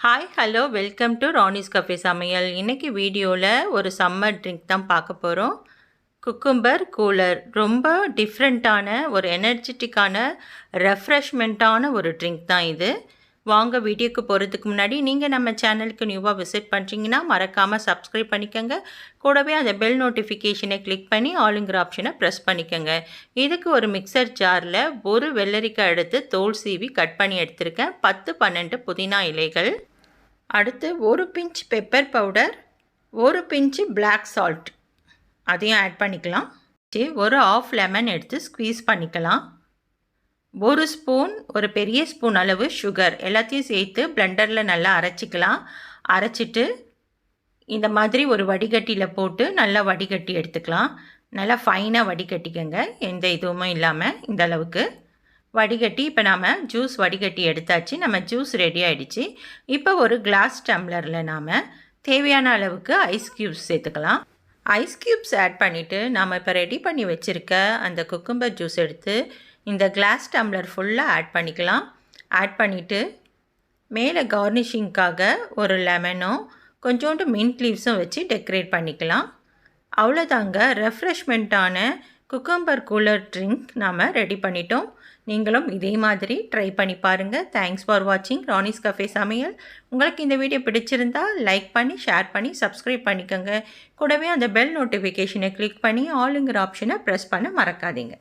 Hi hello welcome to Rani's cafe சமையல். இன்றைக்கி வீடியோவில் ஒரு சம்மர் ட்ரிங்க் தான் பார்க்க போகிறோம். Cucumber cooler. ரொம்ப டிஃப்ரெண்ட்டான ஒரு எனர்ஜெட்டிக்கான ரெஃப்ரெஷ்மெண்ட்டான ஒரு ட்ரிங்க் தான் இது. வாங்க வீடியோக்கு போகிறதுக்கு முன்னாடி நீங்கள் நம்ம சேனலுக்கு நியூவாக விசிட் பண்ணுறீங்கன்னா மறக்காமல் சப்ஸ்கிரைப் பண்ணிக்கோங்க. கூடவே அந்த பெல் நோட்டிஃபிகேஷனை கிளிக் பண்ணி ஆளுங்கிற ஆப்ஷனை ப்ரெஸ் பண்ணிக்கோங்க. இதுக்கு ஒரு மிக்சர் ஜாரில் ஒரு வெள்ளரிக்காய் எடுத்து தோல் சீவி கட் பண்ணி எடுத்திருக்கேன். 10-12 புதினா இலைகள். அடுத்து ஒரு பிஞ்ச் பெப்பர் பவுடர், ஒரு பிஞ்சு பிளாக் சால்ட் அதையும் ஆட் பண்ணிக்கலாம். ஒரு ஆஃப் லெமன் எடுத்து ஸ்க்வீஸ் பண்ணிக்கலாம். ஒரு ஸ்பூன், ஒரு பெரிய ஸ்பூன் அளவு சுகர் எல்லாத்தையும் சேர்த்து பிளெண்டரில் நல்லா அரைச்சிக்கலாம். அரைச்சிட்டு இந்த மாதிரி ஒரு வடிகட்டியில் போட்டு நல்லா வடிகட்டி எடுத்துக்கலாம். நல்லா ஃபைனாக வடிகட்டிக்கங்க, எந்த இதுவுமே இல்லாமல் இந்த அளவுக்கு வடிகட்டி. இப்போ நாம் ஜூஸ் வடிகட்டி எடுத்தாச்சு. நம்ம ஜூஸ் ரெடி ஆகிடுச்சு. இப்போ ஒரு கிளாஸ் டம்ளரில் நாம் தேவையான அளவுக்கு ஐஸ் க்யூப்ஸ் சேர்த்துக்கலாம். ஐஸ் க்யூப்ஸ் ஆட் பண்ணிவிட்டு நாம் இப்போ ரெடி பண்ணி வச்சுருக்க அந்த குக்கும்பர் ஜூஸ் எடுத்து இந்த கிளாஸ் டம்ளர் ஃபுல்லாக ஆட் பண்ணிக்கலாம். ஆட் பண்ணிவிட்டு மேலே கார்னிஷிங்காக ஒரு லெமனும் கொஞ்சோண்டு மின்ட் லீவ்ஸும் வச்சு டெக்கரேட் பண்ணிக்கலாம். அவ்வளோதாங்க, ரெஃப்ரெஷ்மெண்ட்டான குக்கும்பர் கூலர் ட்ரிங்க் நாம் ரெடி பண்ணிட்டோம். நீங்களும் இதே மாதிரி ட்ரை பண்ணி பாருங்கள். தேங்க்ஸ் ஃபார் வாட்சிங் ராணிஸ் கஃபே சமையல். உங்களுக்கு இந்த வீடியோ பிடிச்சிருந்தால் லைக் பண்ணி ஷேர் பண்ணி சப்ஸ்கிரைப் பண்ணிக்கோங்க. கூடவே அந்த பெல் நோட்டிஃபிகேஷனை கிளிக் பண்ணி ஆளுங்கிற ஆப்ஷனை ப்ரெஸ் பண்ண மறக்காதீங்க.